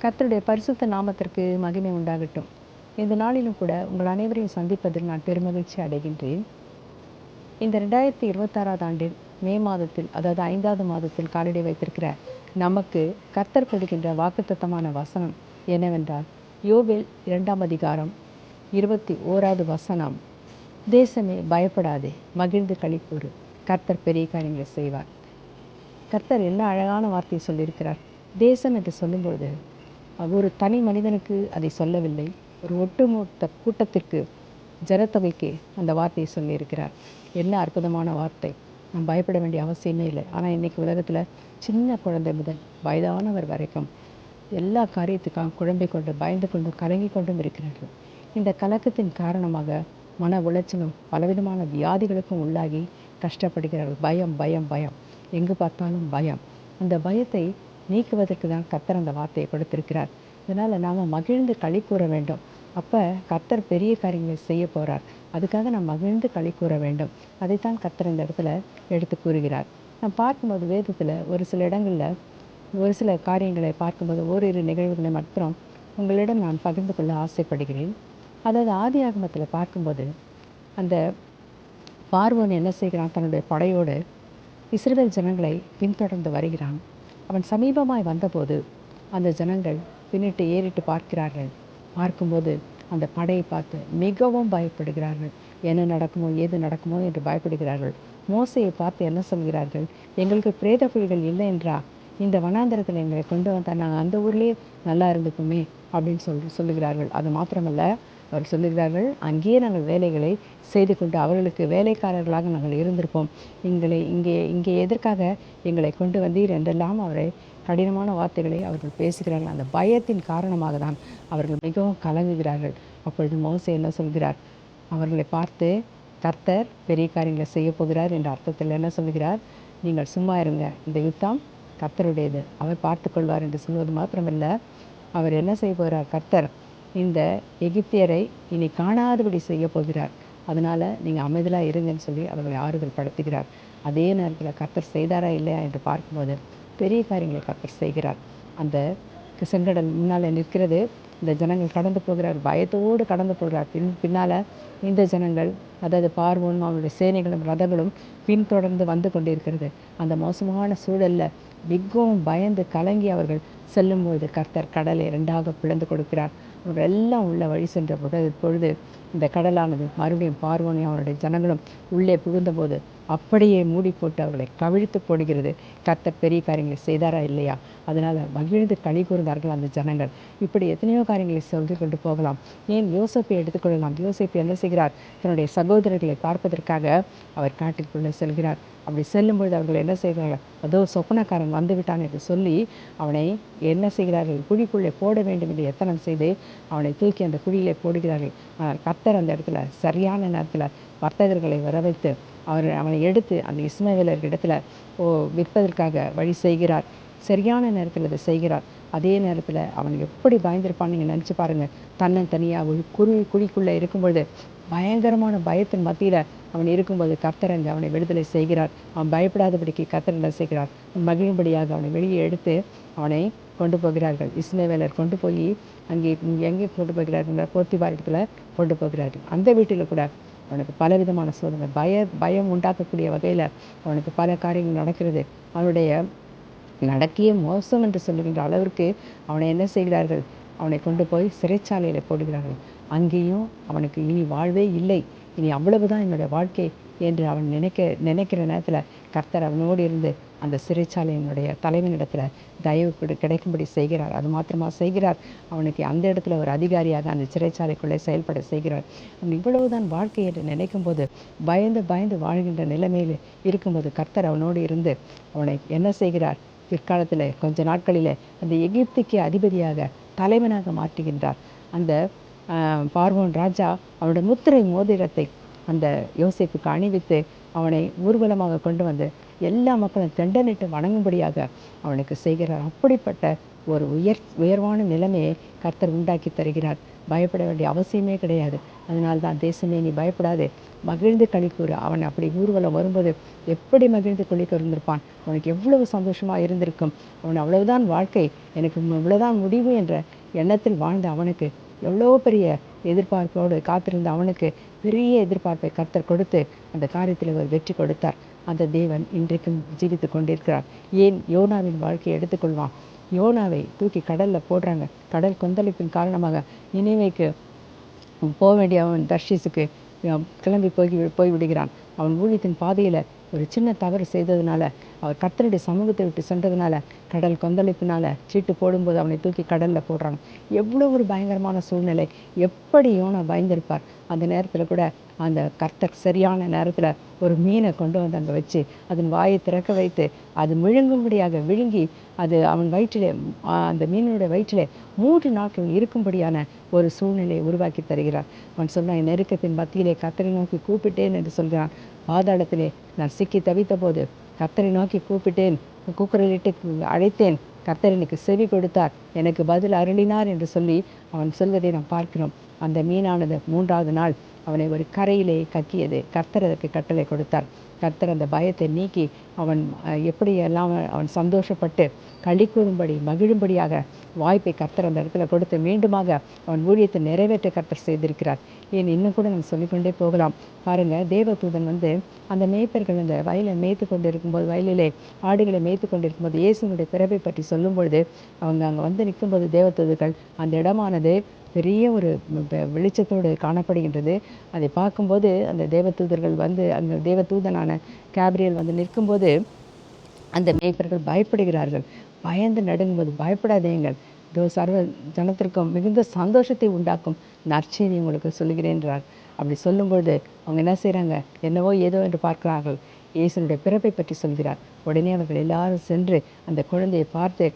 கர்த்தருடைய பரிசுத்த நாமத்திற்கு மகிமை உண்டாகட்டும். இந்த நாளிலும் கூட உங்கள் அனைவரையும் சந்திப்பதில் நான் பெருமகிழ்ச்சி அடைகின்றேன். இந்த 2026 ஆண்டில் மே மாதத்தில், அதாவது 5வது மாதத்தில் காலடி வைத்திருக்கிற நமக்கு கர்த்தர் கொடுக்கின்ற வாக்குத்தத்தமான வசனம் என்னவென்றால், யோவேல் 2ஆம் அதிகாரம் 21வது வசனம், தேசமே பயப்படாதே, மகிழ்ந்து களிக்கூறு, கர்த்தர் பெரிய காரியங்களை செய்வார். கர்த்தர் என்ன அழகான வார்த்தையை சொல்லியிருக்கிறார். தேசம் என்று சொல்லும்பொழுது ஒரு தனி மனிதனுக்கு அதை சொல்லவில்லை, ஒரு ஒட்டுமொத்த கூட்டத்திற்கு, ஜனத்தொகைக்கு அந்த வார்த்தையை சொல்லியிருக்கிறார். என்ன அற்புதமான வார்த்தை! நாம் பயப்பட வேண்டிய அவசியமே இல்லை. ஆனால் இன்றைக்கி உலகத்தில் சின்ன குழந்தை முதல் வயதானவர் வரைக்கும் எல்லா காரியத்துக்காக குழம்பிக் கொண்டு, பயந்து கொண்டும், கலங்கி கொண்டும் இருக்கிறார்கள். இந்த கலக்கத்தின் காரணமாக மன உளைச்சலும் பலவிதமான வியாதிகளுக்கும் உள்ளாகி கஷ்டப்படுகிறார்கள். பயம் பயம் பயம், எங்கு பார்த்தாலும் பயம். அந்த பயத்தை நீக்குவதற்கு தான் கர்த்தர் அந்த வார்த்தையை கொடுத்திருக்கிறார். இதனால் நாம் மகிழ்ந்து களி கூற வேண்டும். அப்போ கர்த்தர் பெரிய காரியங்களை செய்ய போகிறார். அதுக்காக நாம் மகிழ்ந்து களி கூற வேண்டும். அதைத்தான் கர்த்தர் இந்த இடத்துல எடுத்து கூறுகிறார். நாம் பார்க்கும்போது வேதத்தில் ஒரு சில இடங்களில் ஒரு சில காரியங்களை பார்க்கும்போது ஓரிரு நிகழ்வுகளை மாத்திரம் உங்களிடம் நான் பகிர்ந்து கொள்ள ஆசைப்படுகிறேன். அதாவது ஆதியாகமத்தில் பார்க்கும்போது அந்த பார்வோன் என்ன செய்கிறான்? தன்னுடைய படையோடு இஸ்ரவேல் ஜனங்களை பின்தொடர்ந்து வருகிறான். அவன் சமீபமாய் வந்தபோது அந்த ஜனங்கள் பின்னிட்டு ஏறிட்டு பார்க்கிறார்கள். பார்க்கும்போது அந்த படையை பார்த்து மிகவும் பயப்படுகிறார்கள். என்ன நடக்குமோ ஏது நடக்குமோ என்று பயப்படுகிறார்கள். மோசையை பார்த்து என்ன சொல்கிறார்கள்? எங்களுக்கு பிரேத குழிகள் இல்லை என்றா இந்த வனாந்தரத்தில் எங்களை கொண்டு வந்தால் நாங்கள் அந்த ஊர்லேயே நல்லா இருந்துக்குமே அப்படின்னு சொல்லுகிறார்கள். அது மாத்திரமல்ல, அவர் சொல்லுகிறார்கள், அங்கேயே நாங்கள் வேலைகளை செய்து கொண்டு அவர்களுக்கு வேலைக்காரர்களாக நாங்கள் இருந்திருப்போம். இங்கே எதற்காக எங்களை கொண்டு வந்தீர் என்றெல்லாம் அவரை கடினமான வார்த்தைகளை அவர்கள் பேசுகிறார்கள். அந்த பயத்தின் காரணமாக தான் அவர்கள் மிகவும் கலங்குகிறார்கள். அப்பொழுது மோசே என்ன சொல்கிறார்? அவர்களை பார்த்து கர்த்தர் பெரிய காரியங்களை செய்ய போகிறார் என்ற அர்த்தத்தில் என்ன சொல்கிறார்? நீங்கள் சும்மா இருங்க, இந்த யுத்தம் கர்த்தருடையது, அவர் பார்த்து கொள்வார் என்று சொல்வது மாத்திரமல்ல, அவர் என்ன செய்ய போகிறார்? கர்த்தர் இந்த எகிப்தியரை இனி காணாதபடி செய்ய போகிறார். அதனால் நீங்கள் அமைதலாக இருங்கன்னு சொல்லி அவர்களை ஆறுதல் படுத்துகிறார். அதே நேரத்தில் கர்த்தர் செய்தாரா இல்லையா என்று பார்க்கும்போது பெரிய காரியங்களை கர்த்தர் செய்கிறார். அந்த செங்கடல் முன்னால் நிற்கிறது. இந்த ஜனங்கள் கடந்து போகிறார், பயத்தோடு கடந்து போகிறார். பின்னால் இந்த ஜனங்கள், அதாவது பார்வோனும் அவருடைய சேனைகளும் ரதங்களும் பின்தொடர்ந்து வந்து கொண்டிருக்கிறது. அந்த மோசமான சூழலில் மிகவும் பயந்து கலங்கி அவர்கள் செல்லும்பொழுது கர்த்தர் கடலை 2ஆக பிளந்து கொடுக்கிறார். அவர்கள் எல்லாம் உள்ள வழி சென்ற பொழுது இந்த கடலானது மறுபடியும் பார்வோனையும் அவருடைய ஜனங்களும் உள்ளே புகுந்தபோது அப்படியே மூடி போட்டு அவர்களை கவிழ்த்து போடுகிறது. கர்த்தர் பெரிய காரியங்களை செய்தாரா இல்லையா? அதனால் மகிழ்ந்து களி கூர்ந்தார்கள் அந்த ஜனங்கள். இப்படி எத்தனையோ காரியங்களை சொல்லி கொண்டு போகலாம். ஏன் யோசேப்பை எடுத்துக்கொள்ளலாம். யோசேப்பு என்ன செய்கிறார்? தன்னுடைய சகோதரர்களை பார்ப்பதற்காக அவர் காட்டிற்குள்ளே செல்கிறார். அப்படி செல்லும்பொழுது அவர்கள் என்ன செய்கிறார்கள்? அதோ சொப்பனக்காரன் வந்து விட்டான் என்று சொல்லி அவனை என்ன செய்கிறார்கள்? குழிக்குள்ளே போட வேண்டும் என்று எத்தனம் செய்து அவனை தூக்கி அந்த குழியிலே போடுகிறார்கள். ஆனால் கர்த்தர் அந்த இடத்துல சரியான நேரத்தில் வர்த்தகர்களை வர வைத்து அவனை எடுத்து அந்த இஸ்மவேலர்களிடத்தில் விற்பதற்காக வழி செய்கிறார். சரியான நேரத்தில் அதை செய்கிறார். அதே நேரத்தில் அவன் எப்படி பயந்திருப்பான்னு நீங்கள் நினச்சி பாருங்கள். தனியாக ஒரு குழிக்குள்ளே இருக்கும்பொழுது பயங்கரமான பயத்தின் மத்தியில் அவன் இருக்கும்போது கர்த்தர் அங்கே அவனை விடுதலை செய்கிறார். அவன் பயப்படாதபடிக்கு கர்த்தர் என்ன செய்கிறார்? மகிழும்படியாக அவனை வெளியே எடுத்து அவனை கொண்டு போகிறார்கள். இஸ்மவேலர் கொண்டு போய் அங்கே எங்கே கொண்டு போகிறார்கள்? போத்திபார் இடத்துல கொண்டு போகிறார்கள். அந்த வீட்டில் கூட அவனுக்கு பலவிதமான சோதனை, பயம் உண்டாக்கக்கூடிய வகையில் அவனுக்கு பல காரியங்கள் நடக்கிறது. அவனுடைய நடக்கிய மோசம் என்று சொல்லுகின்ற அளவிற்கு அவனை என்ன செய்கிறார்கள்? அவனை கொண்டு போய் சிறைச்சாலையில் போடுகிறார்கள். அங்கேயும் அவனுக்கு இனி வாழ்வே இல்லை, இனி அவ்வளவுதான் என்னுடைய வாழ்க்கை என்று அவன் நினைக்கிற நேரத்தில் கர்த்தர் அவனோடு இருந்து அந்த சிறைச்சாலையினுடைய தலைவனிடத்தில் தயவு கிடைக்கும்படி செய்கிறார். அது மாத்திரமா செய்கிறார், அவனுக்கு அந்த இடத்துல ஒரு அதிகாரியாக அந்த சிறைச்சாலைக்குள்ளே செயல்பட செய்கிறார். அவன் இவ்வளவுதான் வாழ்க்கை என்று நினைக்கும் போது பயந்து பயந்து வாழ்கின்ற நிலைமையில் இருக்கும்போது கர்த்தர் அவனோடு இருந்து அவனை என்ன செய்கிறார்? பிற்காலத்தில் கொஞ்ச நாட்களில் அந்த எகிப்துக்கு அதிபதியாக தலைவனாக மாற்றுகின்றார். அந்த பார்வோன் ராஜா அவனுடைய முத்திரை மோதிரத்தை அந்த யோசேப்புக்கு அணிவித்து அவனை ஊர்வலமாக கொண்டு வந்து எல்லா மக்களும் தண்டனிட்டு வணங்கும்படியாக அவனுக்கு செய்கிறார். அப்படிப்பட்ட ஒரு உயர்வான நிலைமையை கர்த்தர் உண்டாக்கி தருகிறார். பயப்பட வேண்டிய அவசியமே கிடையாது. அதனால்தான் தேசமே நீ பயப்படாதே, மகிழ்ந்து களிக்கூறு. அவன் அப்படி ஊர்வலம் வரும்போது எப்படி மகிழ்ந்து இருந்திருப்பான். அவனுக்கு எவ்வளவு சந்தோஷமாக இருந்திருக்கும். அவன் அவ்வளவுதான் வாழ்க்கை, எனக்கு இவ்வளவுதான் முடிவு என்ற எண்ணத்தில் வாழ்ந்த அவனுக்கு, எவ்வளோ பெரிய எதிர்பார்ப்போடு காத்திருந்த அவனுக்கு பெரிய எதிர்பார்ப்பை கர்த்தர் கொடுத்து அந்த காரியத்தில் ஒரு வெற்றி கொடுத்தார். அந்த தேவன் இன்றைக்கும் ஜீவித்து கொண்டிருக்கிறார். ஏன் யோனாவின் வாழ்க்கையை எடுத்துக்கொள்வான். யோனாவை தூக்கி கடலில் போடுறாங்க. கடல் கொந்தளிப்பின் காரணமாக நினைவேக்கு போக வேண்டிய அவன் தர்ஷீஸுக்கு கிளம்பி போய்விடுகிறான். அவன் ஊழியத்தின் பாதையில் ஒரு சின்ன தவறு செய்ததுனால, அவர் கர்த்தருடைய சமூகத்தை விட்டு சென்றதுனால, கடல் கொந்தளிப்பினால சீட்டு போடும்போது அவனை தூக்கி கடலில் போடுறாங்க. எவ்வளோ ஒரு பயங்கரமான சூழ்நிலை. எப்படி யோனா பயந்திருப்பார். அந்த நேரத்தில் கூட அந்த கர்த்தர் சரியான நேரத்தில் ஒரு மீனை கொண்டு வந்து அங்கே வச்சு அதன் வாயை திறக்க வைத்து அது விழுங்கும்படியாக விழுங்கி அது அவன் வயிற்றிலே, அந்த மீனுடைய வயிற்றிலே 3 நாட்கள் இருக்கும்படியான ஒரு சூழ்நிலையை உருவாக்கி தருகிறார். அவன் சொன்னான், நெருக்கத்தின் மத்தியிலே கர்த்தரை நோக்கி கூப்பிட்டேன் என்று சொல்கிறான். பாதாளத்திலே நான் சிக்கி தவித்த போது கர்த்தரை நோக்கி கூப்பிட்டேன், கூக்குரலிட்டு அழைத்தேன், கர்த்தர் எனக்கு செவி கொடுத்தார், எனக்கு பதில் அருளினார் என்று சொல்லி அவன் சொல்வதை நாம் பார்க்கிறோம். அந்த மீனானது 3வது நாள் அவனை ஒரு கரையிலே கக்கியது. கர்த்தர் அதற்கு கட்டளை கொடுத்தார். கர்த்தர் அந்த பயத்தை நீக்கி அவன் எப்படியெல்லாம் அவன் சந்தோஷப்பட்டு களி கூறும்படி மகிழும்படியாக வாய்ப்பை கர்த்தர் அந்த இடத்துல கொடுத்து மீண்டுமாக அவன் ஊழியத்தை நிறைவேற்ற கர்த்தர் செய்திருக்கிறார். ஏன் இன்னும் கூட நம்ம சொல்லிக்கொண்டே போகலாம். பாருங்கள், தேவதூதன் அந்த மேய்ப்பர்கள் அந்த வயலை மேய்த்து கொண்டு இருக்கும்போது, வயலிலே ஆடுகளை மேய்த்து கொண்டு இருக்கும்போது இயேசுனுடைய பிறப்பை பற்றி சொல்லும்பொழுது அவங்க அங்கே நிற்கும்போது தேவதூதர்கள் அந்த இடமானது பெரிய ஒரு வெளிச்சத்தோடு காணப்படுகின்றது. அதை பார்க்கும்போது அந்த தேவதூதர்கள் அங்கே தேவதூதனான கேப்ரியல் நிற்கும்போது அந்த மேய்ப்பர்கள் பயப்படுகிறார்கள். பயந்து நடுங்கும்போது, பயப்படாதீங்கள், சர்வ ஜனத்திற்கும் மிகுந்த சந்தோஷத்தை உண்டாக்கும் நற்செய்தி உங்களுக்கு சொல்லுகிறேன்றார். அப்படி சொல்லும்பொழுது அவங்க என்ன செய்கிறாங்க, என்னவோ ஏதோ என்று பார்க்கிறார்கள். இயேசுனுடைய பிறப்பை பற்றி சொல்கிறார். உடனே அவர்கள் எல்லாரும் சென்று அந்த குழந்தையை பார்த்து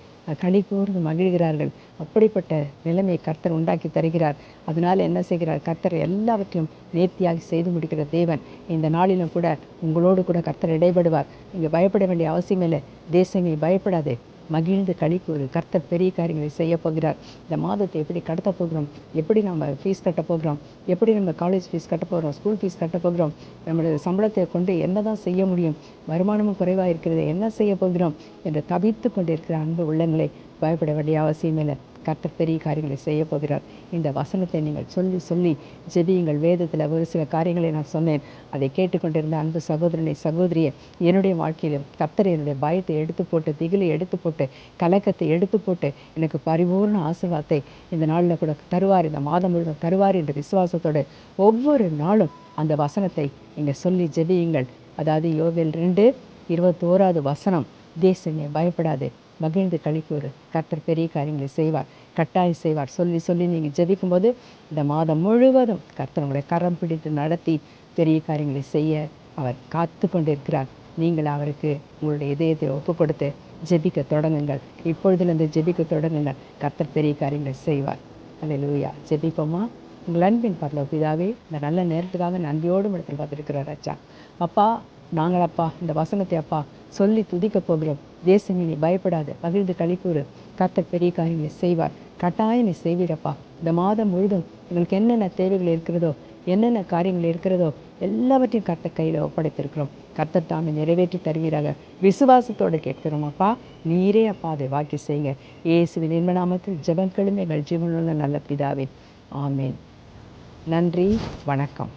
களி கூர்ந்து மகிழ்கிறார்கள். அப்படிப்பட்ட நிலைமையை கர்த்தர் உண்டாக்கி தருகிறார். அதனால் என்ன செய்கிறார், கர்த்தர் எல்லாவற்றையும் நேர்த்தியாக செய்து முடிக்கிற தேவன். இந்த நாளிலும் கூட உங்களோடு கூட கர்த்தர் இடைபடுவார். நீங்கள் பயப்பட வேண்டிய அவசியம் இல்லை. தேசமே பயப்படாது, மகிழ்ந்து களி கூறு. கர்த்தர் பெரிய காரியங்களை செய்ய போகிறார். இந்த மாதத்தை எப்படி கடத்த போகிறோம், எப்படி நம்ம ஃபீஸ் கட்ட போகிறோம், எப்படி நம்ம காலேஜ் ஃபீஸ் கட்ட போகிறோம், ஸ்கூல் ஃபீஸ் கட்ட போகிறோம், நம்மளுடைய சம்பளத்தை கொண்டு என்ன தான் செய்ய முடியும், வருமானமும் குறைவாக இருக்கிறது, என்ன செய்ய போகிறோம் என்று தவித்து கொண்டு இருக்கிற அன்பு உள்ளங்களை பயப்பட வேண்டிய அவசியம் இல்லை. கர்த்தர் பெரிய காரியங்களை செய்ய போகிறார். இந்த வசனத்தை நீங்கள் சொல்லி சொல்லி ஜெபியுங்கள். வேதத்தில் ஒரு சில காரியங்களை நான் சொன்னேன். அதை கேட்டுக்கொண்டிருந்த அன்பு சகோதரனை சகோதரியை, என்னுடைய வாழ்க்கையிலும் கர்த்தர் என்னுடைய பயத்தை எடுத்து போட்டு, திகிலை எடுத்து போட்டு, கலக்கத்தை எடுத்து போட்டு எனக்கு பரிபூர்ண ஆசீர்வாதத்தை இந்த நாளில் கூட தருவார், இந்த மாதம் முழுவதும் தருவார் என்ற விசுவாசத்தோடு ஒவ்வொரு நாளும் அந்த வசனத்தை நீங்கள் சொல்லி ஜெபியுங்கள். அதாவது யோவேல் 2:21 வசனம், தேசமே பயப்படாது, மகிழ்ந்து களிக்கூறு, கர்த்தர் பெரிய காரியங்களை செய்வார், கட்டாயம் செய்வார். சொல்லி சொல்லி நீங்கள் ஜெபிக்கும்போது இந்த மாதம் முழுவதும் கர்த்தர் உங்களை கரம் பிடித்து நடத்தி பெரிய காரியங்களை செய்ய அவர் காத்து கொண்டிருக்கிறார். நீங்கள் அவருக்கு உங்களுடைய இதயத்தை ஒப்பு கொடுத்து ஜெபிக்க தொடங்குங்கள். இப்பொழுதுலேருந்து ஜெபிக்க தொடங்குங்கள். கர்த்தர் பெரிய காரியங்களை செய்வார். அல்லேலூயா. ஜெபிப்போமா? உங்கள் அன்பின் பரலோக பிதாவே, இந்த நல்ல நேரத்துக்காக நன்றியோடு இடத்தில் பார்த்துருக்கிறார். அச்சா அப்பா, நாங்கள் அப்பா இந்த வசனத்தை அப்பா சொல்லி துதிக்க போகிறோம். தேசமே நீ பயப்படாது, மகிழ்ந்து களிக்கூறு, கர்த்தர் பெரிய காரியங்களை செய்வார், கட்டாயம் நீ செய்வீரப்பா. இந்த மாதம் முழுதும் எங்களுக்கு என்னென்ன தேவைகள் இருக்கிறதோ, என்னென்ன காரியங்கள் இருக்கிறதோ எல்லாவற்றையும் கர்த்தர் கையில் ஒப்படைத்திருக்கிறோம். கர்த்தர் தாமே நிறைவேற்றி தருவீராக விசுவாசத்தோடு கேட்கிறோம் அப்பா. நீரே அப்பா அதை வாக்கி செய்யுங்க. இயேசுவின் இன்ப நாமத்தில் ஜெபங்களும் எங்கள் ஜீவனுள்ள நல்ல பிதாவே, ஆமேன். நன்றி, வணக்கம்.